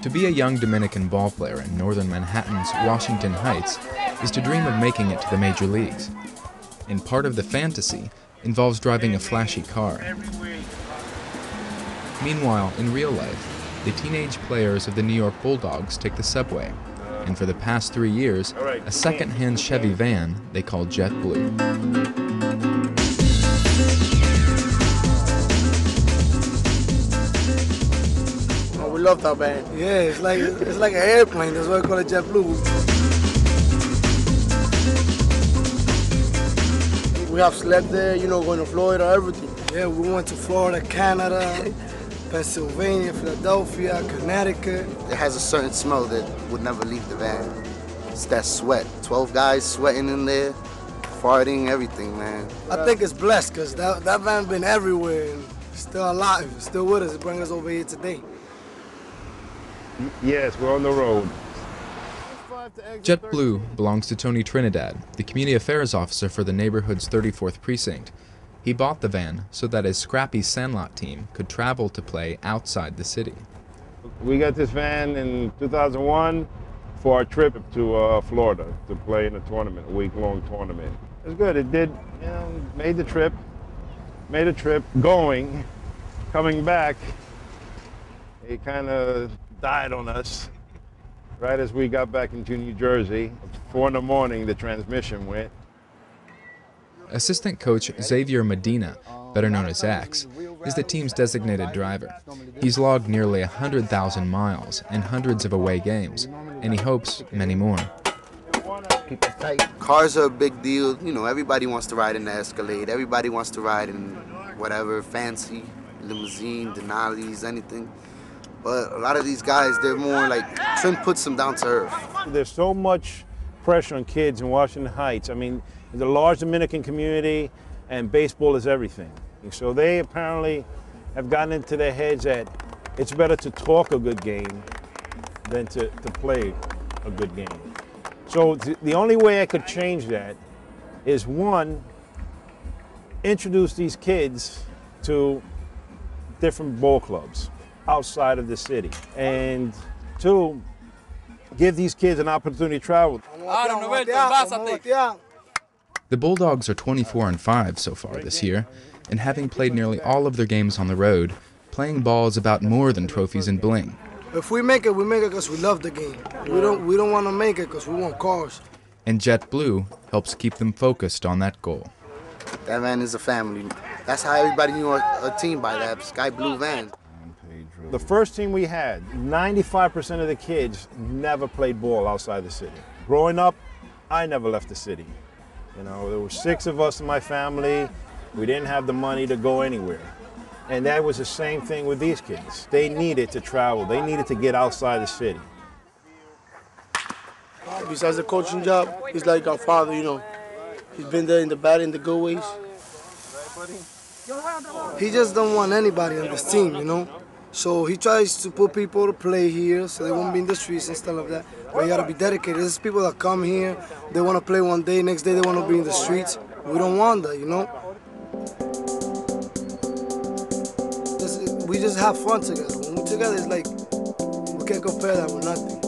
To be a young Dominican ballplayer in northern Manhattan's Washington Heights is to dream of making it to the major leagues. And part of the fantasy involves driving a flashy car. Meanwhile, in real life, the teenage players of the New York Bulldogz take the subway, and for the past 3 years, a second-hand Chevy van they call Jet Blue. We love that van. Yeah, it's like an airplane. That's why I call it Jet Blue. We have slept there, you know, going to Florida, everything. Yeah, we went to Florida, Canada, Pennsylvania, Philadelphia, Connecticut. It has a certain smell that would never leave the van. It's that sweat. 12 guys sweating in there, farting, everything, man. I think it's blessed because that van been everywhere and still alive, still with us. It brings us over here today. Yes, we're on the road. Jet Blue belongs to Tony Trinidad, the community affairs officer for the neighborhood's 34th precinct. He bought the van so that his scrappy Sandlot team could travel to play outside the city. We got this van in 2001 for our trip to Florida to play in a tournament, a week-long tournament. It was good. It did, you know, made a trip going, coming back. It kind of died on us right as we got back into New Jersey. 4 in the morning, the transmission went. Assistant coach Xavier Medina, better known as X, is the team's designated driver. He's logged nearly 100,000 miles and hundreds of away games, and he hopes many more. Cars are a big deal. You know, everybody wants to ride in the Escalade. Everybody wants to ride in whatever, fancy, limousine, Denali's, anything. But a lot of these guys, they're more like, Trin puts them down to earth. There's so much pressure on kids in Washington Heights. I mean, the large Dominican community, and baseball is everything. So they apparently have gotten into their heads that it's better to talk a good game than to play a good game. So the only way I could change that is, one, introduce these kids to different ball clubs outside of the city, and 2, give these kids an opportunity to travel. The Bulldogz are 24-5 so far this year, and having played nearly all of their games on the road, playing ball is about more than trophies and bling. If we make it because we love the game. We don't want to make it because we want cars. And Jet Blue helps keep them focused on that goal. That van is a family. That's how everybody knew a team by that sky blue van. The first team we had, 95% of the kids never played ball outside the city. Growing up, I never left the city. You know, there were 6 of us in my family. We didn't have the money to go anywhere. And that was the same thing with these kids. They needed to travel. They needed to get outside the city. Besides the coaching job, he's like our father, you know. He's been there in the bad and the good ways. He just don't want anybody on this team, you know. So he tries to put people to play here so they won't be in the streets and stuff like that. But you gotta be dedicated. There's people that come here, they wanna play one day, next day they wanna be in the streets. We don't want that, you know? We just have fun together. When we're together, it's like, we can't compare that with nothing.